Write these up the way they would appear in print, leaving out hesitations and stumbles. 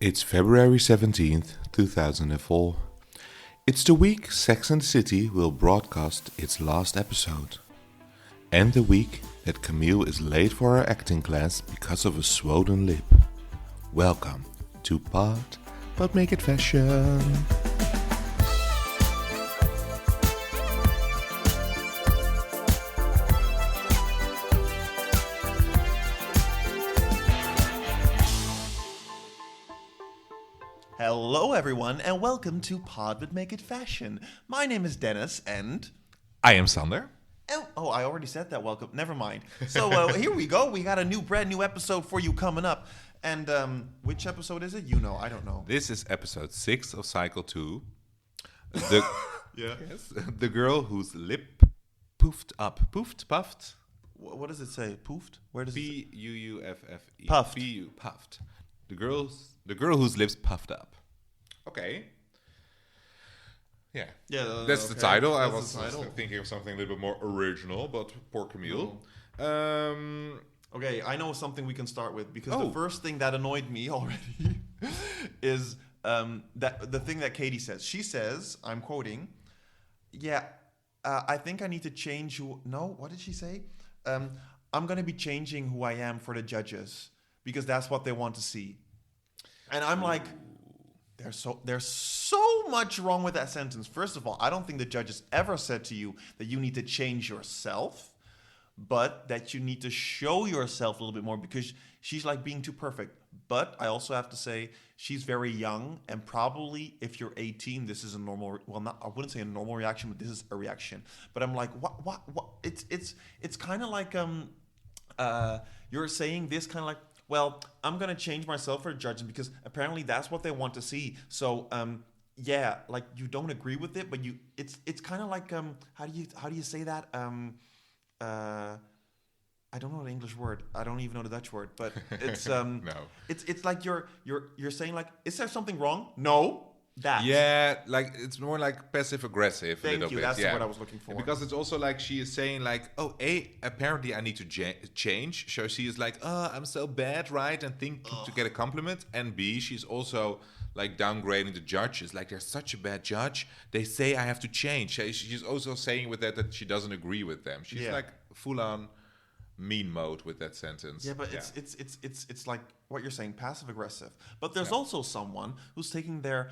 It's February 17th, 2004. It's the week Sex and the City will broadcast its last episode. And the week that Camille is late for her acting class because of a swollen lip. Welcome to Pod, but make it fashion. Hello everyone and welcome to Pod But Make It Fashion. My name is Dennis and... I am Sander. I already said that, welcome. Never mind. So here we go. We got a brand new episode for you coming up. And which episode is it? You know, I don't know. This is episode 6 of Cycle 2. Yeah. Yes, the girl whose lip poofed up. Poofed? Puffed? What does it say? Poofed? Where does it say? P-U-U-F-F-E. Puffed. P-U, puffed. The girl whose lips puffed up. Okay. Yeah. Yeah, that's the okay. title. I That's was the title. thinking of something a little bit more original, but poor Camille. Okay, I know something we can start with because Oh. the first thing that annoyed me already is that the thing that Katie says. She says, I'm quoting, I think I need to change who... No, what did she say? I'm going to be changing who I am for the judges because that's what they want to see. And I'm like, there's so much wrong with that sentence. First of all, I don't think the judges ever said to you that you need to change yourself, but that you need to show yourself a little bit more because she's like being too perfect. But I also have to say she's very young, and probably if you're 18, this is a normal. Well, not I wouldn't say a normal reaction, but this is a reaction. But I'm like, what? It's kind of like you're saying this kind of like. Well, I'm gonna change myself for judging because apparently that's what they want to see. So, like you don't agree with it, but it's kind of like how do you say that? I don't know the English word. I don't even know the Dutch word, but it's No. It's like you're saying like, is there something wrong? No, that. Yeah, like it's more like passive aggressive. Thank a little you. bit. That's the yeah. word I was looking for. Because it's also like she is saying like, apparently I need to change. So she is like, I'm so bad, right? And think to get a compliment. And B, she's also like downgrading the judges. Like they're such a bad judge. They say I have to change. She's also saying with that she doesn't agree with them. She's like full on mean mode with that sentence. Yeah, but it's like what you're saying, passive aggressive. But there's also someone who's taking their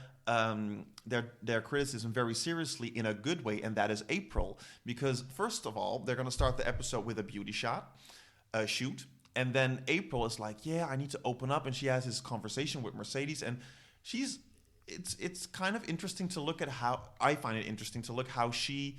criticism very seriously in a good way, and that is April. Because first of all, they're gonna start the episode with a beauty shoot, and then April is like, I need to open up, and she has this conversation with Mercedes, and it's kind of interesting to look at how I find it interesting to look how she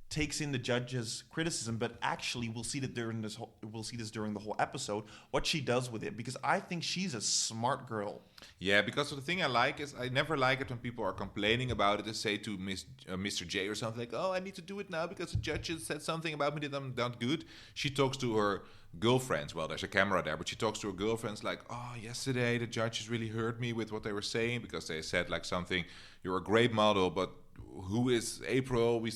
takes in the judge's criticism, but actually we'll see this during the whole episode what she does with it, because I think she's a smart girl. Yeah, because the thing I like is I never like it when people are complaining about it. They say to Mr. J or something like, I need to do it now because the judges said something about me that I'm not good. She talks to her girlfriends. Well, there's a camera there, but she talks to her girlfriends like, yesterday the judges really hurt me with what they were saying because they said like something, you're a great model, but who is April? We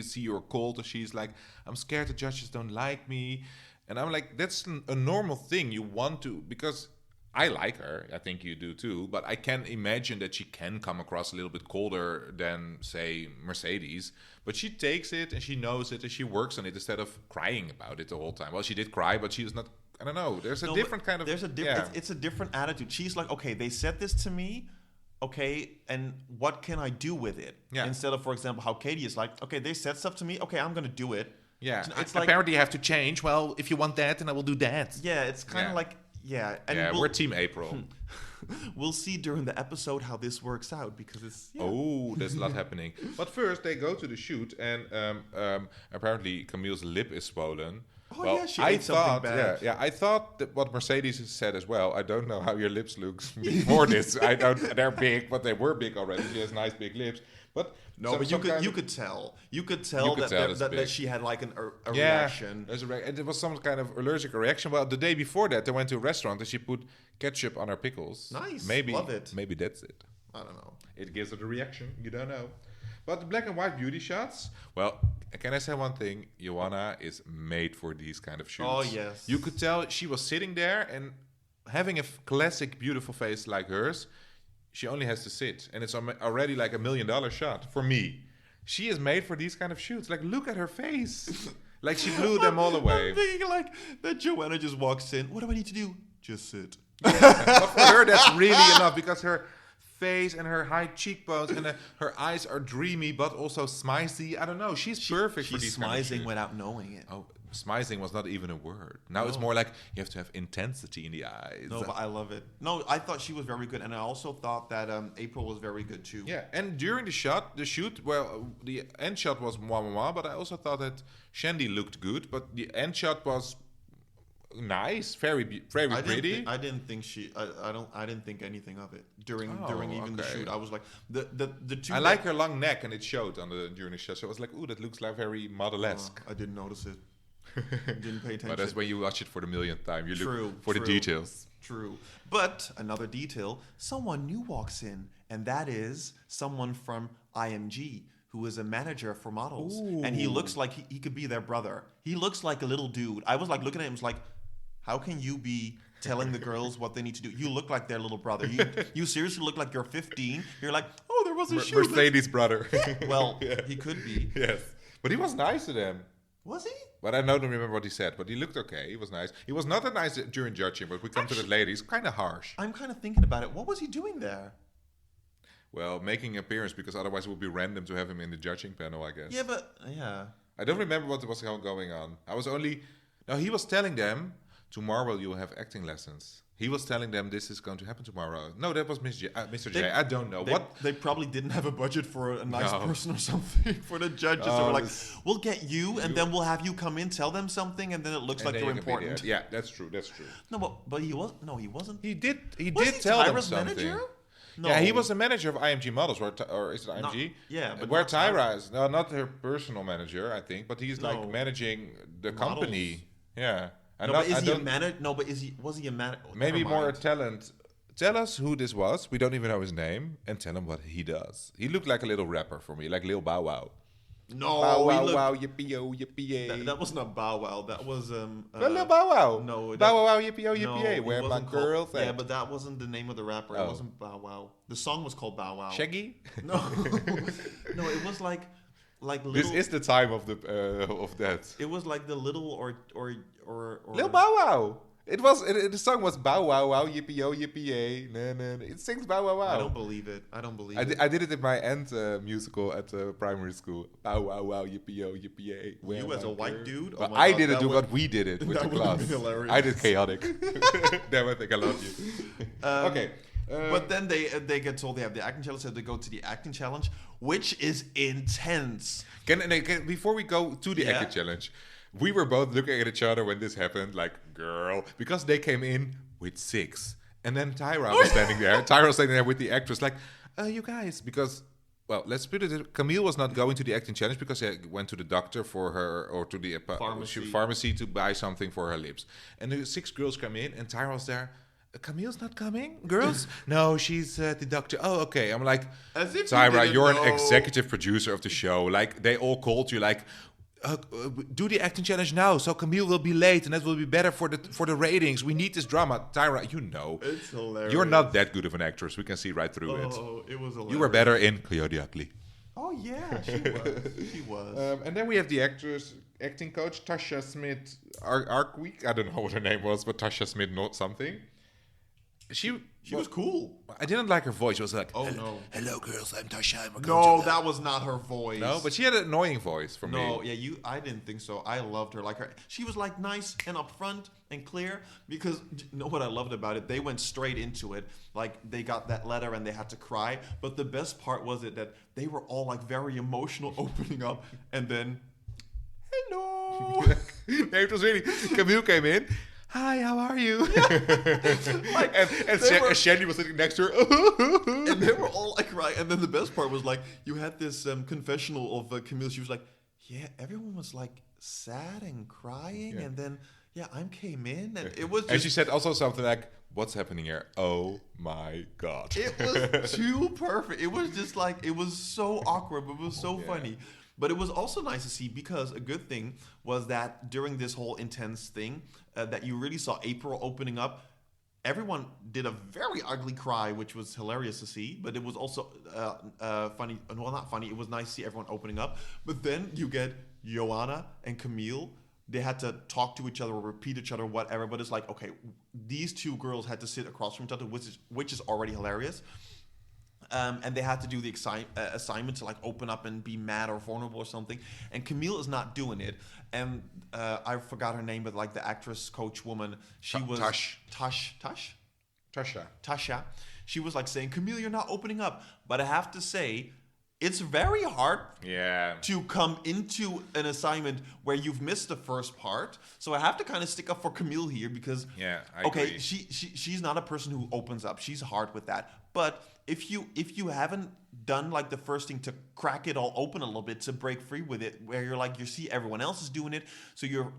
see you're cold. And she's like, I'm scared the judges don't like me. And I'm like, that's a normal thing. You want to, because I like her. I think you do too. But I can imagine that she can come across a little bit colder than, say, Mercedes. But she takes it and she knows it and she works on it instead of crying about it the whole time. Well, she did cry, but she was not, I don't know. There's a different kind of... It's a different attitude. She's like, okay, they said this to me. Okay, and what can I do with it? Yeah. Instead of, for example, how Katie is like, okay, they said stuff to me. Okay, I'm going to do it. Yeah, it's like, apparently you have to change. Well, if you want that, then I will do that. Yeah, it's kind of like, And we're Team April. We'll see during the episode how this works out because it's... Yeah. Oh, there's a lot happening. But first, they go to the shoot and apparently Camille's lip is swollen. She ate something bad. I thought that what Mercedes said as well. I don't know how your lips look before this. They're big, but they were big already. She has nice big lips. But you could tell that she had like a reaction. And it was some kind of allergic reaction. Well, the day before that, they went to a restaurant and she put ketchup on her pickles. Nice, love it. Maybe that's it. I don't know. It gives it a reaction. You don't know. But the black and white beauty shots, well, can I say one thing? Joanna is made for these kind of shoots. Oh, yes. You could tell she was sitting there and having a classic, beautiful face like hers, she only has to sit, and it's already like $1 million shot for me. She is made for these kind of shoots. Like, look at her face. Like, she blew them all away. I'm thinking like that Joanna just walks in. What do I need to do? Just sit. But for her, that's really enough, because her face and her high cheekbones and her eyes are dreamy but also smizey. I don't know. She's perfect for these kind of She's smizing shoots. without knowing it. Oh, smizing was not even a word. Now it's more like you have to have intensity in the eyes. No, but I love it. No, I thought she was very good, and I also thought that April was very good too. Yeah, and during the shoot, well, the end shot was moi, but I also thought that Shandy looked good, but the end shot was nice, very pretty. I didn't think she. I didn't think anything of it during even the okay. shoot. I was like the two. I like her long neck, and it showed during the shot. So I was like, ooh, that looks like very model-esque. I didn't notice it. Didn't pay attention. But that's when you watch it for the millionth time. You True, look for the true. details. True. But another detail, someone new walks in, and that is someone from IMG, who is a manager for models. And he looks like he could be their brother. He looks like a little dude. I was like looking at him, was like, how can you be telling the girls what they need to do? You look like their little brother. You seriously look like you're 15. You're like, oh, there was a shoot. Mercedes' brother. Well, Yeah. he could be. Yes. But he was nice to them. Was he? But I don't remember what he said. But he looked okay. He was nice. He was not that nice during judging, but we come to that later. He's kind of harsh. I'm kind of thinking about it. What was he doing there? Well, making an appearance, because otherwise it would be random to have him in the judging panel, I guess. Yeah, but yeah. I don't remember what was going on. He was telling them, tomorrow you'll have acting lessons. He was telling them this is going to happen tomorrow. No, that was Mr. J. I don't know. They probably didn't have a budget for a nice No. person or something for the judges. Oh, they were like, this- we'll get you, and then we'll have you come in, tell them something, and then it looks like And you're then you can be important. there. Yeah, that's true. That's true. No, but he wasn't. He did Was he tell them Tyra's something. manager? No. Yeah, he was a manager of IMG Models, or is it IMG? Not- yeah, but where not Tyra. Tyra is. No, not her personal manager, I think, but he's like No. managing the Models. company. Yeah. No, but is he a manager? No, but was he a manager? Maybe more a talent. Tell us who this was. We don't even know his name, and tell him what he does. He looked like a little rapper for me, like Lil Bow Wow. No, Bow he Wow looked- Wow, yippee yo, yippee yay. That was not Bow Wow. That was Lil Bow Wow. No, Bow Wow Wow, yippee yo, no, yippee yay. it Where my wasn't called- girls Yeah, at? but that wasn't the name of the rapper. It Oh. wasn't Bow Wow. The song was called Bow Wow. Shaggy. No, no, it was like little. This is the time of that. It was like the little or Lil Bow Wow. The song was Bow Wow Wow, yippee yo, yippee yay. Nah, nah, nah. It sings Bow Wow Wow. I don't believe it. I don't believe it. I did it in my end musical at primary school. Bow Wow Wow, yippee yo, yippee yay. You as a white dude? Oh Well, my I God, didn't that do would- what we did it with that the would have class. been hilarious. I did chaotic. Damn, I think I love you. Okay. But then they get told they have the acting challenge, so they go to the acting challenge, which is intense. Before we go to the Yeah. acting challenge, we were both looking at each other when this happened, like, girl, because they came in with 6. And then Tyra was standing there. Tyra was standing there with the actress, like, you guys, because, well, let's put it, Camille was not going to the acting challenge because she went to the doctor for her, or to the pharmacy to buy something for her lips. And the 6 girls come in, and Tyra was there. Camille's not coming, girls? No, she's the doctor. Oh, okay. I'm like, As if you Tyra, didn't you're know. an executive producer of the show. Like, they all called you, like, do the acting challenge now, so Camille will be late, and that will be better for the ratings. We need this drama, Tyra. You know, It's hilarious. you're not that good of an actress. We can see right through it. Oh, it was hilarious. You were better in Coyote Ugly. Oh yeah, she was. She was. And then we have the acting coach, Tasha Smith Arkweek. I don't know what her name was, but Tasha Smith not something. She was cool. I didn't like her voice. She was like, Oh no. hello girls, I'm Tasha. I'm a coach No, of that was not her voice. No, but she had an annoying voice for me. No, yeah, I didn't think so. I loved her. Like her, she was like nice and upfront and clear. Because you know what I loved about it? They went straight into it. Like they got that letter and they had to cry. But the best part was that they were all like very emotional, opening up, and then, hello. No, it was really. Camille came in. Hi, how are you? Like, and they were- Shandy was sitting next to her. And they were all like crying. And then the best part was like you had this confessional of Camille. She was like, yeah, everyone was like sad and crying, Yeah. and then I came in, and it was just, And she said also something like, "What's happening here? Oh my god!" it was too perfect. It was just like, it was so awkward, but it was so funny. But it was also nice to see, because a good thing was that during this whole intense thing, that you really saw April opening up. everyone did a very ugly cry, which was hilarious to see. But it was also funny. Well, not funny. It was nice to see everyone opening up. But then you get Joanna and Camille. They had to talk to each other or repeat each other, whatever. But it's like, okay, these two girls had to sit across from each other, which is already hilarious. And they had to do the assignment to like open up and be mad or vulnerable or something. And Camille is not doing it. And I forgot her name, but like the actress coach woman, she was Tasha. She was like saying, Camille, you're not opening up. But I have to say, it's very hard to come into an assignment where you've missed the first part. So I have to kind of stick up for Camille here because, I agree. she's not a person who opens up. She's hard with that. But if you haven't done like the first thing to crack it all open a little bit, to break free with it, where you're like, you see everyone else is doing it, so you're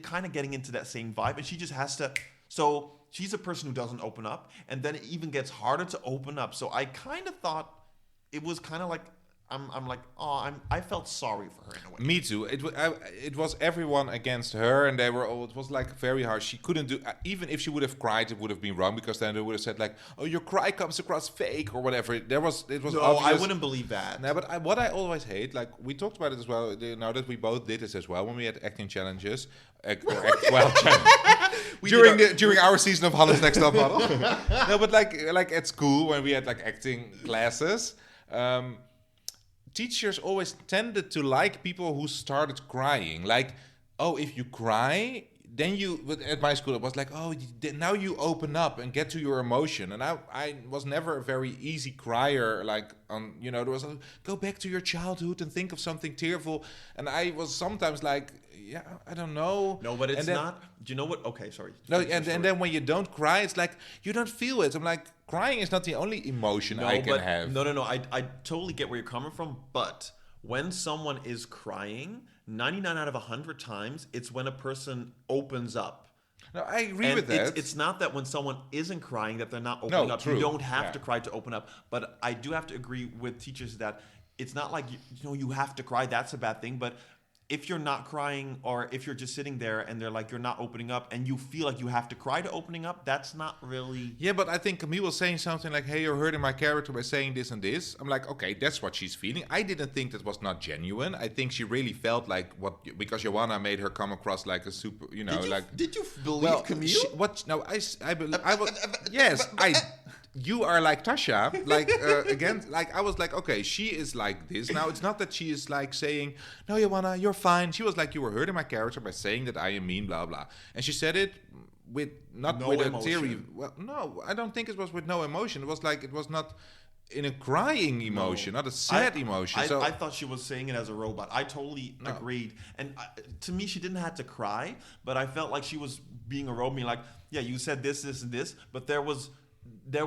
kind of getting into that same vibe, and she just has to. So she's a person who doesn't open up, and then it even gets harder to open up. So I kind of thought it was kind of like. I'm like, I felt sorry for her in a way. Me too. It was everyone against her, and they were all. It was like very hard. She couldn't do. Even if she would have cried, it would have been wrong because then they would have said like, "Oh, your cry comes across fake" or whatever. It was. No, obvious. I wouldn't believe that. No, but what I always hate, like we talked about it as well. Now that we both did this as well when we had acting challenges, during our season of Holland's Next Top Model. No, but like at school when we had like acting classes. Teachers always tended to like people who started crying. Like, oh, if you cry, then at my school, it was like, oh, now you open up and get to your emotion. And I was never a very easy crier. Like, there was go back to your childhood and think of something tearful. And I was sometimes like, yeah, I don't know. No, but it's not. Do you know what? Okay, sorry. No, and then when you don't cry, it's like you don't feel it. I'm like, crying is not the only emotion I can have. No. I totally get where you're coming from. But when someone is crying, 99 out of 100 times, it's when a person opens up. No, I agree with that. It's not that when someone isn't crying that they're not opening up. True. You don't have to cry to open up. But I do have to agree with teachers that it's not like you have to cry. That's a bad thing. But if you're not crying, or if you're just sitting there and they're like, you're not opening up, and you feel like you have to cry to opening up, that's not really. Yeah, but I think Camille was saying something like, hey, you're hurting my character by saying this and this. I'm like, okay, that's what she's feeling. I didn't think that was not genuine. I think she really felt like because Joanna made her come across like a super, Did you believe Camille? You are like Tasha, again, I was like, okay, she is like this. Now, it's not that she is like saying, no, Joanna, you're fine. She was like, you were hurting my character by saying that I am mean, blah, blah. And she said it with a theory. Well, no, I don't think it was with no emotion. It was not in a crying emotion, not a sad emotion. I thought she was saying it as a robot. I totally agreed. And to me, she didn't have to cry, but I felt like she was being a robot, like, yeah, you said this, this, and this, but there was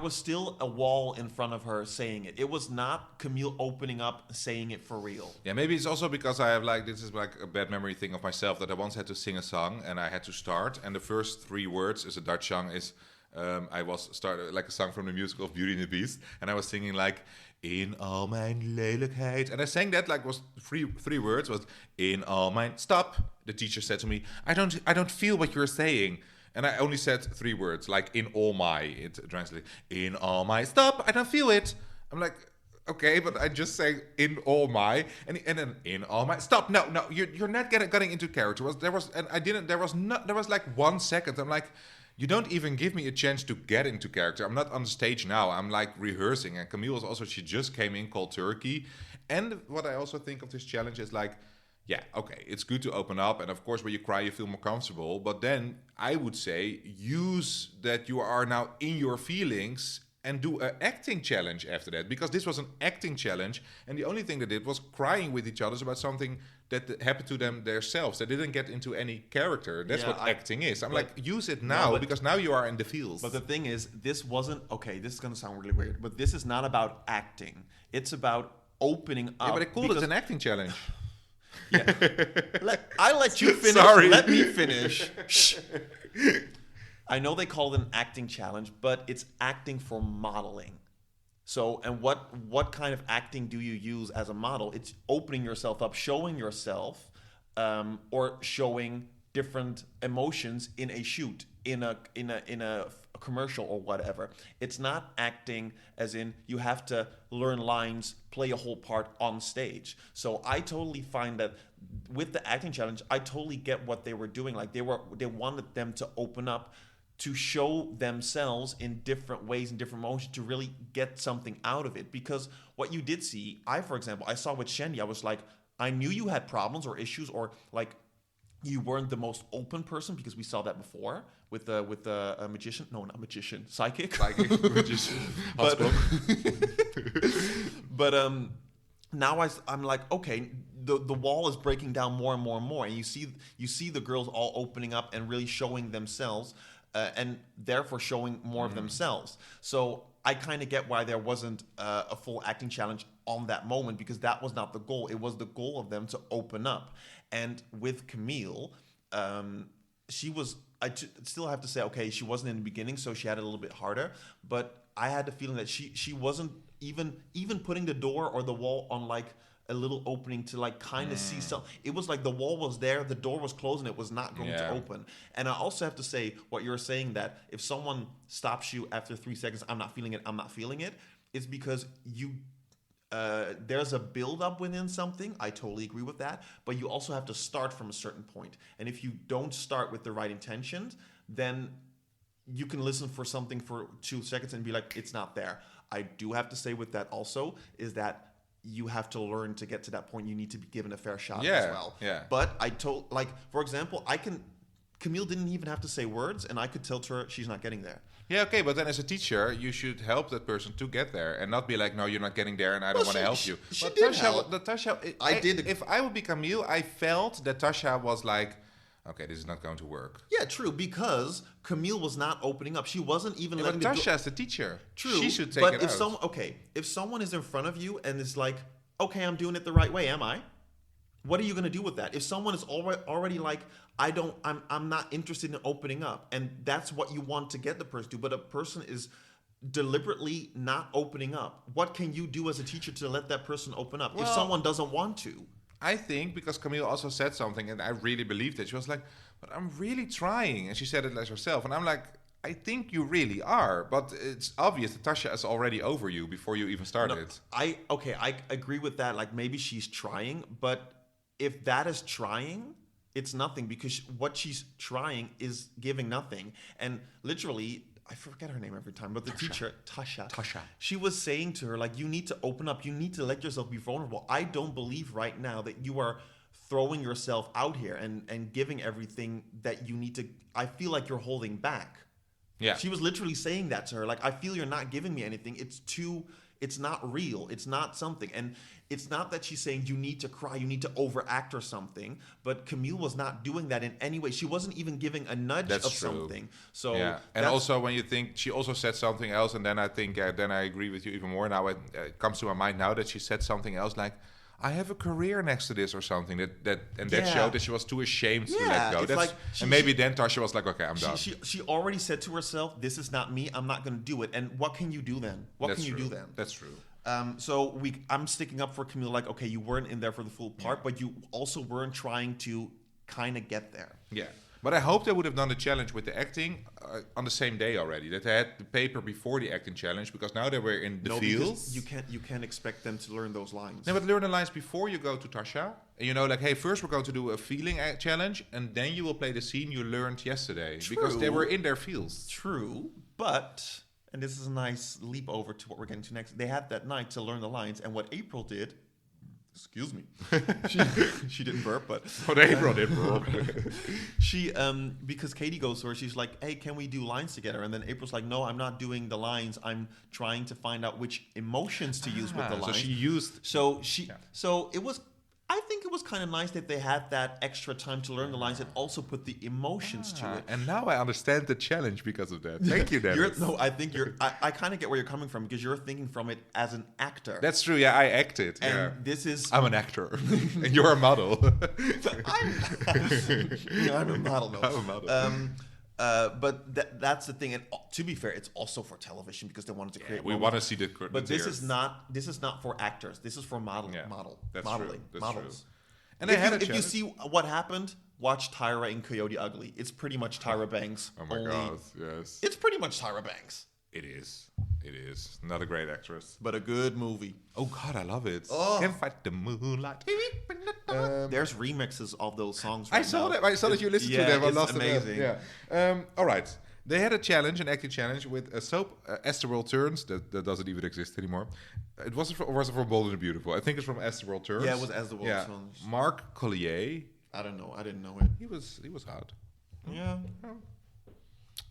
still a wall in front of her saying it. It was not Camille opening up, saying it for real. Yeah, maybe it's also because I have this is like a bad memory thing of myself that I once had to sing a song and I had to start. And the first 3 words is a Dutch song is, I was started like a song from the musical of Beauty and the Beast. And I was singing like, in al mijn lelijkheid. And I sang that like was three words was, in al mijn, stop. The teacher said to me, I don't feel what you're saying. And I only said 3 words, like in all my, it translates, in all my, stop, I don't feel it. I'm like, okay, but I just say in all my, and then in all my, stop, no, you're not getting into character. There was like 1 second. I'm like, you don't even give me a chance to get into character. I'm not on the stage now. I'm like rehearsing. And Camille was also, she just came in cold turkey. And what I also think of this challenge is like, yeah, okay, it's good to open up. And of course, when you cry, you feel more comfortable. But then I would say use that you are now in your feelings and do an acting challenge after that. Because this was an acting challenge. And the only thing they did was crying with each other about something that happened to them themselves. They didn't get into any character. That's what acting is. I'm like, use it now because now you are in the feels. But the thing is, this wasn't, okay, this is going to sound really weird, but this is not about acting. It's about opening up. Yeah, but I called it an acting challenge. Yeah. I let you finish. Sorry. Let me finish. Shh. I know they call it an acting challenge, but it's acting for modeling. So, and what kind of acting do you use as a model? It's opening yourself up, showing yourself, or showing different emotions in a shoot, in a commercial or whatever. It's not acting as in you have to learn lines, play a whole part on stage. So I totally find that with the acting challenge, I totally get what they were doing. Like they wanted them to open up, to show themselves in different ways, in different motions, to really get something out of it. Because what you did see, for example, I saw with Shandy, I was like, I knew you had problems or issues, or like you weren't the most open person, because we saw that before with the magician. No, not magician, psychic. Magician. But now I'm like, okay, the wall is breaking down more and more and more, and you see the girls all opening up and really showing themselves, and therefore showing more of themselves. So I kind of get why there wasn't a full acting challenge on that moment, because that was not the goal. It was the goal of them to open up. And with Camille, she was. Still have to say, okay, she wasn't in the beginning, so she had it a little bit harder. But I had the feeling that she wasn't even putting the door or the wall on like a little opening to like kind of see something. It was like the wall was there, the door was closed, and it was not going to open. And I also have to say what you're saying, that if someone stops you after 3 seconds, I'm not feeling it, it's because there's a build-up within something. I totally agree with that. But you also have to start from a certain point. And if you don't start with the right intentions, then you can listen for something for 2 seconds and be like, it's not there. I do have to say with that also is that you have to learn to get to that point. You need to be given a fair shot as well. Yeah. But for example, Camille didn't even have to say words, and I could tell her she's not getting there. Yeah, okay, but then as a teacher, you should help that person to get there and not be like, no, you're not getting there and I don't want to help you. She did help. If I would be Camille, I felt that Tasha was like, okay, this is not going to work. Yeah, true, because Camille was not opening up. She wasn't even letting but Tasha is the teacher. True. She should take it out. If someone is in front of you and is like, okay, I'm doing it the right way, am I? What are you going to do with that? If someone is already like, I'm not interested in opening up, and that's what you want to get the person to, but a person is deliberately not opening up, what can you do as a teacher to let that person open up if someone doesn't want to? I think because Camille also said something, and I really believed it. She was like, but I'm really trying. And she said it as herself. And I'm like, I think you really are. But it's obvious that Tasha is already over you before you even started. I agree with that. Like, maybe she's trying. But if that is trying, it's nothing, because what she's trying is giving nothing. And literally, I forget her name every time, but the teacher, Tasha, she was saying to her, like, you need to open up. You need to let yourself be vulnerable. I don't believe right now that you are throwing yourself out here and giving everything that you need to. I feel like you're holding back. Yeah. She was literally saying that to her. Like, I feel you're not giving me anything. It's not real. It's not something. And it's not that she's saying you need to cry, you need to overact or something. But Camille was not doing that in any way. She wasn't even giving a nudge of something. So yeah. And also when you think, she also said something else, and then I think, then I agree with you even more. Now it comes to my mind now that she said something else like, I have a career next to this or something, that showed that she was too ashamed to let go. And maybe then Tasha was like, okay, I'm done. She already said to herself, this is not me, I'm not going to do it. And what can you do then? That's true. So I'm sticking up for Camille, like, okay, you weren't in there for the full part, but you also weren't trying to kind of get there. Yeah. But I hope they would have done the challenge with the acting on the same day already. That they had the paper before the acting challenge, because now they were in the field. You can't expect them to learn those lines. No, but learn the lines before you go to Tasha. And like, hey, first we're going to do a feeling challenge, and then you will play the scene you learned yesterday. True. Because they were in their fields. True, but, and this is a nice leap over to what we're getting to next, they had that night to learn the lines, and what April did, excuse me, she didn't burp, but what April did burp. She because Katie goes to her, she's like, hey, can we do lines together? And then April's like, no, I'm not doing the lines, I'm trying to find out which emotions to use with the lines. So it was, I think it was kind of nice that they had that extra time to learn the lines and also put the emotions to it. And now I understand the challenge because of that. Thank you, Dennis. I kind of get where you're coming from, because you're thinking from it as an actor. That's true. Yeah, I acted. And this is... I'm an actor. And you're a model. I'm a model, though. I'm a model. But that's the thing. And to be fair, it's also for television, because they wanted to create. We want to see the. But this is not for actors. This is for modeling. That's models. True. And they had a if you challenge. see what happened, watch Tyra in Coyote Ugly. It's pretty much Tyra Banks. Oh my god, yes. It's pretty much Tyra Banks. It is. It is. Not a great actress. But a good movie. Oh god, I love it. Oh. Can't fight the moonlight. There's remixes of those songs I right saw now. that. I saw that you listened Yeah, to them. I it's lost amazing. Them. Yeah. All right. They had a challenge, an acting challenge with a soap, As the World Turns. That doesn't even exist anymore. It wasn't from Bold and the Beautiful. I think it's from As the World Turns. Yeah, it was As the World Turns. Mark Collier. I don't know. I didn't know it. He was hot. Yeah.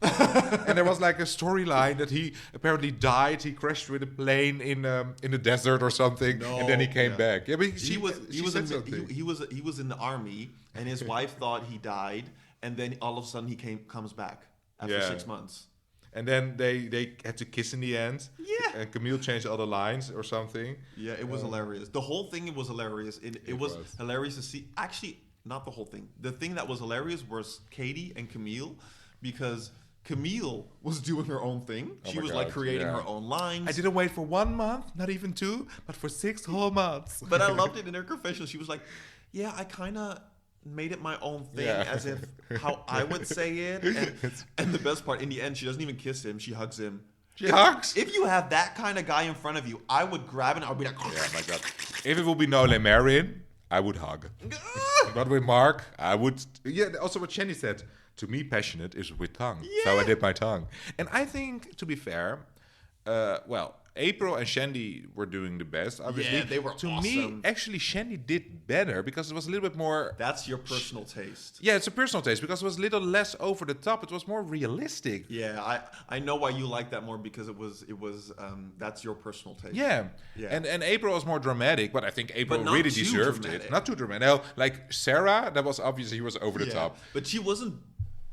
And there was like a storyline that he apparently died. He crashed with a plane in the desert or something, and then he came back. Yeah, but he was in the army, and his wife thought he died, and then all of a sudden he comes back after 6 months. And then they had to kiss in the end. Yeah. And Camille changed all the lines or something. Yeah, it was hilarious. The whole thing was hilarious. It was hilarious to see. Actually, not the whole thing. The thing that was hilarious was Katie and Camille, because Camille was doing her own thing. She was like creating her own lines. I didn't wait for 1 month, not even 2, but for 6 whole months. But I loved it in her confessional. She was like, yeah, I kind of made it my own thing, as if how I would say it. And the best part, in the end, she doesn't even kiss him. She hugs him. She hugs? If you have that kind of guy in front of you, I would grab it and I would be like, yeah, my God. If it would be Nolan Marin, I would hug. But with Mark, I would... Yeah, also what Shandy said, to me, passionate is with tongue. Yeah. So I did my tongue. And I think, to be fair, April and Shandy were doing the best, obviously. Yeah, they were to awesome. me, actually, Shandy did better because it was a little bit more... That's your personal taste. Yeah, it's a personal taste because it was a little less over the top. It was more realistic. Yeah, I know why you like that more because it was that's your personal taste. Yeah. And April was more dramatic, but I think April really deserved dramatic. it. Not too dramatic. No, like Sarah, that was obviously he was over the top. But she wasn't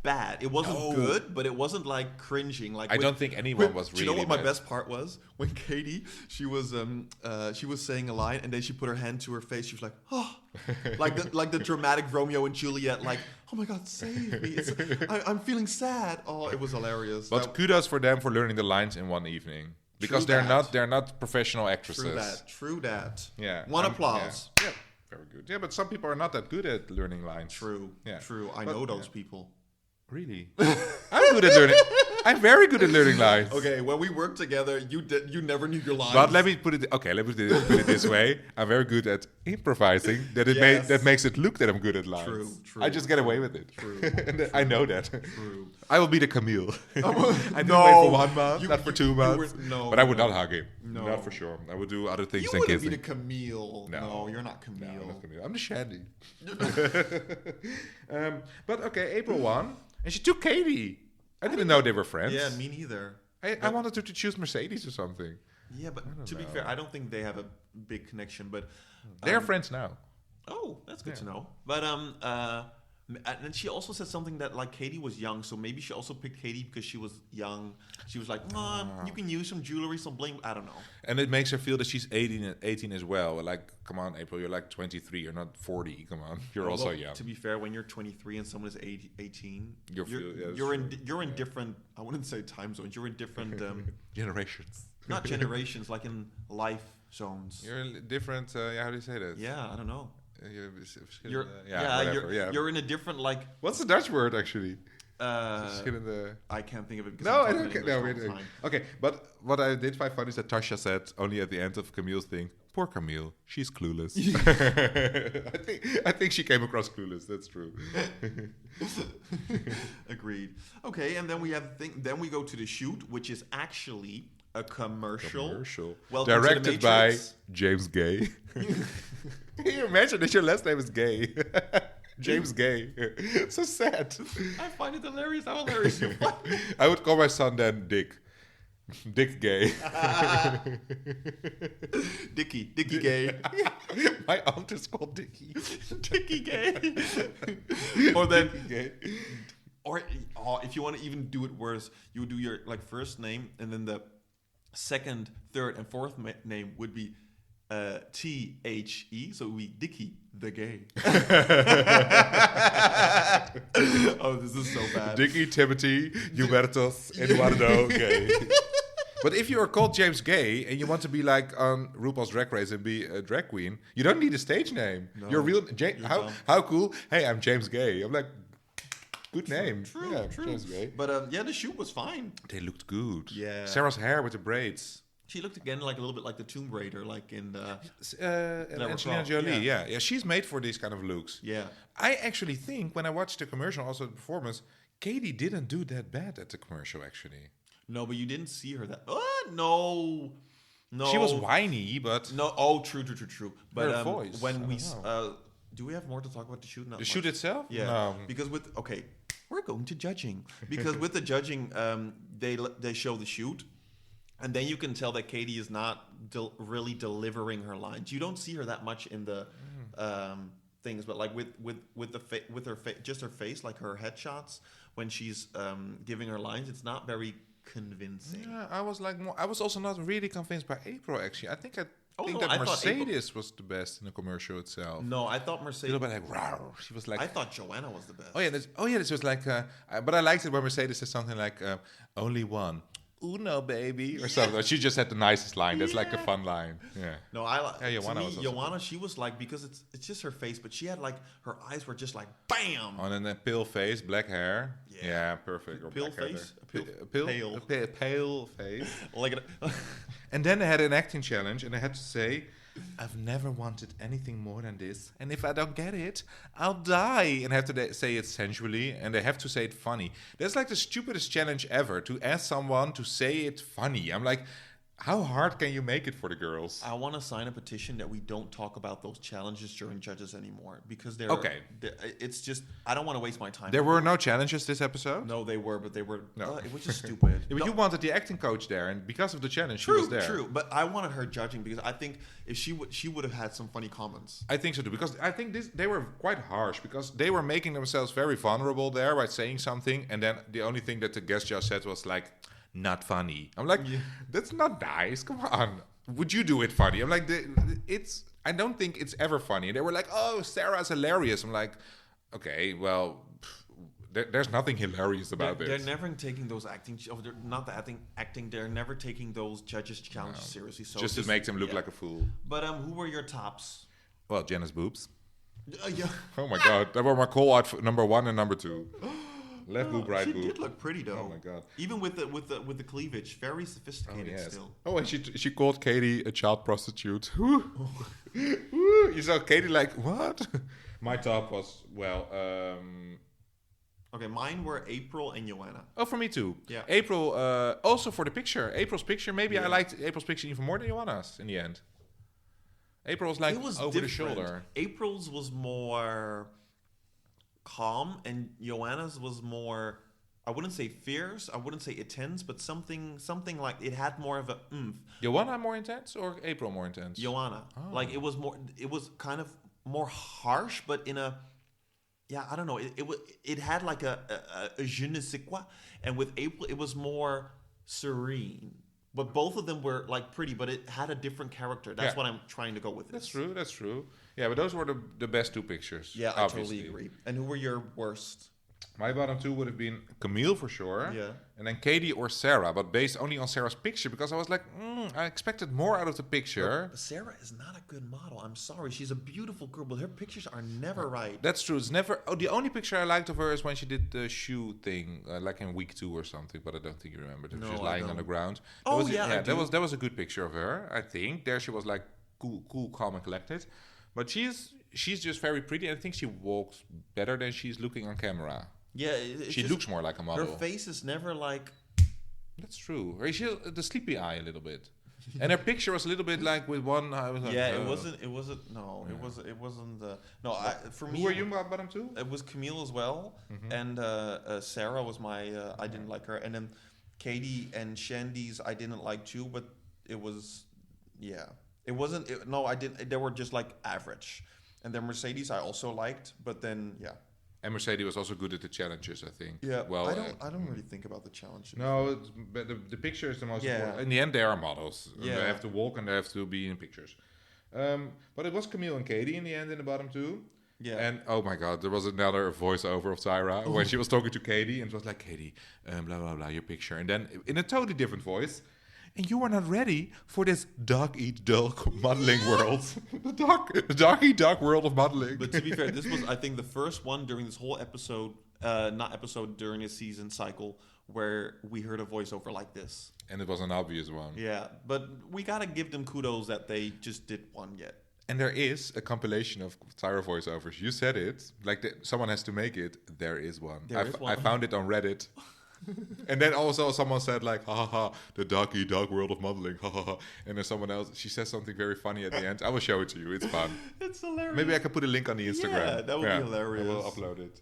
bad. It wasn't good, but it wasn't like cringing. Like I don't think anyone was really. You know what bad. my best part was? When Katie, she was saying a line and then she put her hand to her face. She was like, oh, like the dramatic Romeo and Juliet. Like, oh my God, save me! I'm feeling sad. Oh, it was hilarious. But kudos for them for learning the lines in one evening because they're not professional actresses. True that. Yeah. One applause. Yeah. Very good. Yeah, but some people are not that good at learning lines. True. I know those people. Really? I'm good at learning. I'm very good at learning lines. Okay, when we worked together, you never knew your lines. But let me put it this way. I'm very good at improvising. That makes it look that I'm good at lines. True. I just get away with it. True. And I know that. True. I will be the Camille. I didn't No. wait for 1 month, not for 2 months. But I would not hug him. No. Not for sure. I would do other things You than wouldn't kissing. be the Camille. No, you're not Camille. No, I'm not Camille. I'm the Shandy. But okay, April won. And she took Katie. I didn't know they were friends. Yeah, me neither. I wanted her to choose Mercedes or something. Yeah, but to be fair, I don't think they have a big connection. But They're friends now. Oh, that's good to know. But and she also said something that like Katie was young, so maybe she also picked Katie because she was young. She was like, you can use some jewelry, some bling. I don't know. And it makes her feel that she's 18 as well. Like, come on, April, you're like 23. You're not 40. Come on, you're also young. To be fair, when you're 23 and someone is 18, you're in different. I wouldn't say time zones. You're in different generations. Not generations, like in life zones. You're in different. How do you say that? Yeah, I don't know. You're you're in a different like. What's the Dutch word actually? I can't think of it. No, I don't. No, okay, but what I did find funny is that Tasha said only at the end of Camille's thing, "Poor Camille, she's clueless." I think she came across clueless. That's true. Agreed. Okay, and then we have then we go to the shoot, which is actually a commercial. Directed by James Gay. Can you imagine that your last name is Gay? James Gay. So sad. I find it hilarious. How hilarious you find it. I would call my son then Dick. Dick Gay. Dickie Gay. My aunt is called Dickie. Dickie Gay. Or then Dickie Gay. Or if you want to even do it worse, you would do your like first name and then the second, third, and fourth name would be THE, so it would be Dickie the Gay. Oh, this is so bad. Dickie Timothy Hubertus Eduardo Gay. But if you are called James Gay and you want to be like on RuPaul's Drag Race and be a drag queen, you don't need a stage name. No, You're real. dumb. How cool? Hey, I'm James Gay. I'm like, good name. True, yeah, true. James Gay. But the shoot was fine. They looked good. Yeah. Sarah's hair with the braids. She looked again like a little bit like the Tomb Raider, like in Angelina Croft, Jolie, yeah. yeah. She's made for these kind of looks. Yeah. I actually think when I watched the commercial, also the performance, Katie didn't do that bad at the commercial, actually. No, but you didn't see her that. No. She was whiny, but No. Oh, true. But her voice. when I we don't know. do we have more to talk about the shoot? Not the much. shoot itself? Yeah. No. Because we're going to judging because with the judging, they show the shoot. And then you can tell that Katie is not really delivering her lines. You don't see her that much in the things, but like with her just her face, like her headshots when she's giving her lines, it's not very convincing. Yeah, I was also not really convinced by April. Actually, I think I that thought Mercedes was the best in the commercial itself. No, I thought A Mercedes. little bit like rawr. She was like. I thought Joanna was the best. This was like. But I liked it when Mercedes said something like, "Only one." Uno, baby, or something. She just had the nicest line. That's like the fun line. Yeah. No, I like. Yeah, Joanna to me, was also Joanna, she was like because it's just her face, but she had like her eyes were just like bam. On a pale face, black hair. Yeah. Yeah, perfect. Or Pale black hair face? there. Pale. Pale face. Like it. And then they had an acting challenge, and I had to say, I've never wanted anything more than this. And if I don't get it, I'll die. And I have to say it sensually, and they have to say it funny. That's like the stupidest challenge ever, to ask someone to say it funny. I'm like, how hard can you make it for the girls? I want to sign a petition that we don't talk about those challenges during judges anymore because it's just I don't want to waste my time. There were no challenges this episode? No, they were, but they were. No. It was just stupid. Yeah, but you wanted the acting coach there, and because of the challenge, she True, was there. true. But I wanted her judging because I think if she would have had some funny comments. I think so too, because I think they were quite harsh because they were making themselves very vulnerable there by saying something, and then the only thing that the guest judge said was like, not funny. I'm like, that's not nice. Come on. Would you do it funny? I'm like, I don't think it's ever funny. They were like, oh, Sarah's hilarious. I'm like, okay, well, there's nothing hilarious about this. They're never taking those acting. They're not the acting. They're never taking those judges' challenges seriously. So just to make them look like a fool. But who were your tops? Well, Jenna's boobs. Yeah. Oh my god, that were my call out for number 1 and number 2. Left boob, right she boob. She did look pretty though. Oh my god! Even with the cleavage, very sophisticated still. Oh, and she called Katie a child prostitute. You saw Katie like what? My top was Okay, mine were April and Joanna. Oh, for me too. Yeah. April also for the picture. April's picture. Maybe I liked April's picture even more than Joanna's in the end. April was like over the shoulder. April's was more calm, and Joanna's was more, I wouldn't say fierce, I wouldn't say intense, but something like it had more of a oomph. Joanna more intense or April more intense? Joanna. Like it was kind of more harsh, but in a, I don't know, it had like a je ne sais quoi, and with April it was more serene. But both of them were like pretty, but it had a different character. That's what I'm trying to go with this. That's true. Yeah, but those were the best 2 pictures. Yeah, obviously. I totally agree. And who were your worst? My bottom 2 would have been Camille for sure. Yeah. And then Katie or Sarah, but based only on Sarah's picture because I was like, I expected more out of the picture. But Sarah is not a good model. I'm sorry. She's a beautiful girl, but her pictures are never right. That's true. It's never. Oh, the only picture I liked of her is when she did the shoe thing, like in week 2 or something. But I don't think you remember. She was lying on the ground. That was a good picture of her. I think there she was like cool, calm, and collected. But she's just very pretty. I think she walks better than she's looking on camera. Yeah, she looks more like a model. Her face is never like. That's true. She has the sleepy eye a little bit, and her picture was a little bit like with one eye. Was like, it wasn't. No, yeah. It wasn't the. No, for me. Who were you bottom 2? It was Camille as well, and Sarah was my. I didn't like her, and then Katie and Shandy's I didn't like too, but it was, it wasn't. I didn't. They were just like average, and then Mercedes I also liked, but then And Mercedes was also good at the challenges, I think. Yeah. Well, I don't really think about the challenges. No, but the picture is the most important. In the end, they are models. Yeah. They have to walk and they have to be in pictures. But it was Camille and Katie in the end in the bottom 2. Yeah. And oh my god, there was another voiceover of Tyra when she was talking to Katie and it was like, Katie, blah blah blah, your picture. And then in a totally different voice, and you are not ready for this dog-eat-dog modeling world. the dog-eat-dog world of modeling. But to be fair, this was, I think, the first one during this whole episode, during this season cycle, where we heard a voiceover like this. And it was an obvious one. Yeah, but we gotta give them kudos that they just did one yet. And there is a compilation of Tyra voiceovers. You said it. Like, someone has to make it. There is one. I found it on Reddit. And then also someone said, like, ha ha ha, the dog world of modeling, ha ha ha. And then someone else, she says something very funny at the end. I will show it to you. It's fun. It's hilarious. Maybe I can put a link on the Instagram. Yeah, that would be hilarious. I will upload it.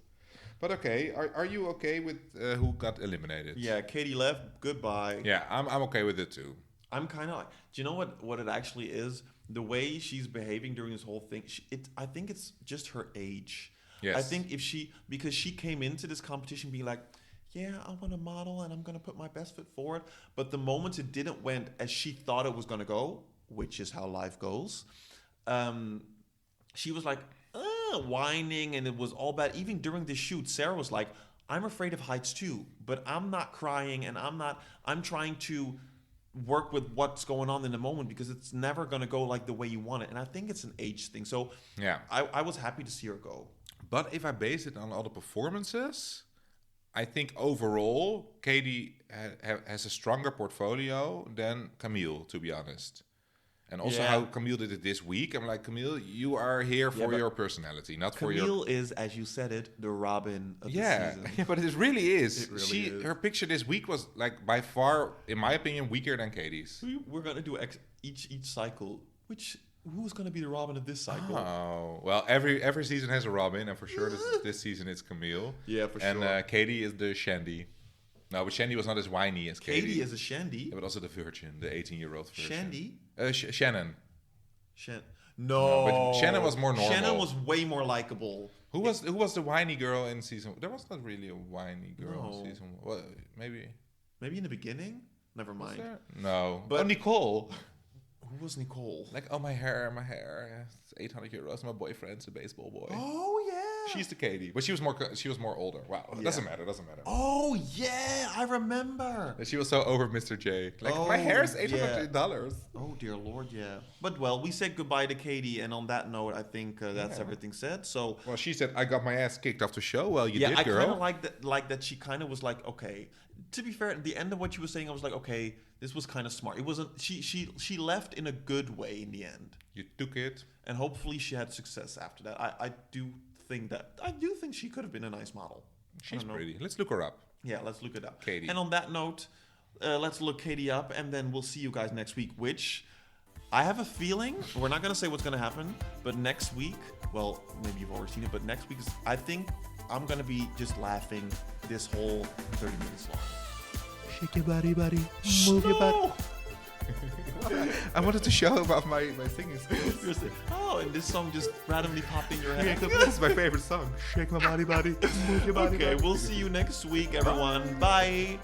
But okay, are you okay with who got eliminated? Yeah, Katie left. Goodbye. Yeah, I'm okay with it too. I'm kind of like, do you know what it actually is? The way she's behaving during this whole thing, I think it's just her age. Yes. I think because she came into this competition being like, yeah, I want to model and I'm going to put my best foot forward. But the moment it didn't went as she thought it was going to go, which is how life goes, she was like, whining, and it was all bad. Even during the shoot, Sarah was like, I'm afraid of heights too, but I'm not crying, and I'm trying to work with what's going on in the moment because it's never going to go like the way you want it. And I think it's an age thing. So yeah, I was happy to see her go. But if I base it on all the performances, I think overall Katie has a stronger portfolio than Camille, to be honest. And also how Camille did it this week. I'm like, Camille, you are here for your personality, not for your... Camille is, as you said it, the Robin of the season. Yeah, but it really is. It really is. Her picture this week was, like, by far, in my opinion, weaker than Katie's. We're going to do each cycle. Who's going to be the Robin of this cycle? Oh, well, every season has a Robin, and for sure this season it's Camille. Yeah, for sure. And Katie is the Shandy. No, but Shandy was not as whiny as Katie. Katie is a Shandy. Yeah, but also the virgin, the 18-year-old virgin. Shandy? Shannon. No, but Shannon was more normal. Shannon was way more likable. Who was the whiny girl in season? There was not really a whiny girl in season. Well, maybe in the beginning. Never mind. No, but Nicole. Who was Nicole? Like, oh, my hair. It's 800 euros. My boyfriend's a baseball boy. Oh yeah. She's the Katie, but she was more older. Wow, it doesn't matter. Oh yeah, I remember. She was so over Mr. J. Like, my hair is $800. Oh dear Lord, yeah. But well, we said goodbye to Katie, and on that note, I think that's everything said. So well, she said, I got my ass kicked off the show. Well, you did, girl. Yeah, I kind of like that. She kind of was like, okay. To be fair, at the end of what she was saying, I was like, okay, this was kind of smart. It wasn't. She left in a good way in the end. You took it, and hopefully she had success after that. I do think she could have been a nice model. She's pretty. Let's look her up. Yeah, let's look it up. Katie. And on that note, let's look Katie up, and then we'll see you guys next week, which I have a feeling, we're not going to say what's going to happen, but next week, well, maybe you've already seen it, but next week, I think I'm going to be just laughing this whole 30 minutes long. Shake your body, buddy. Move your body. I wanted to show about my singing skills. Oh, and this song just randomly popped in your head. This is my favorite song. Shake my body, buddy. Move your body. Okay, we'll see you next week, everyone. Bye.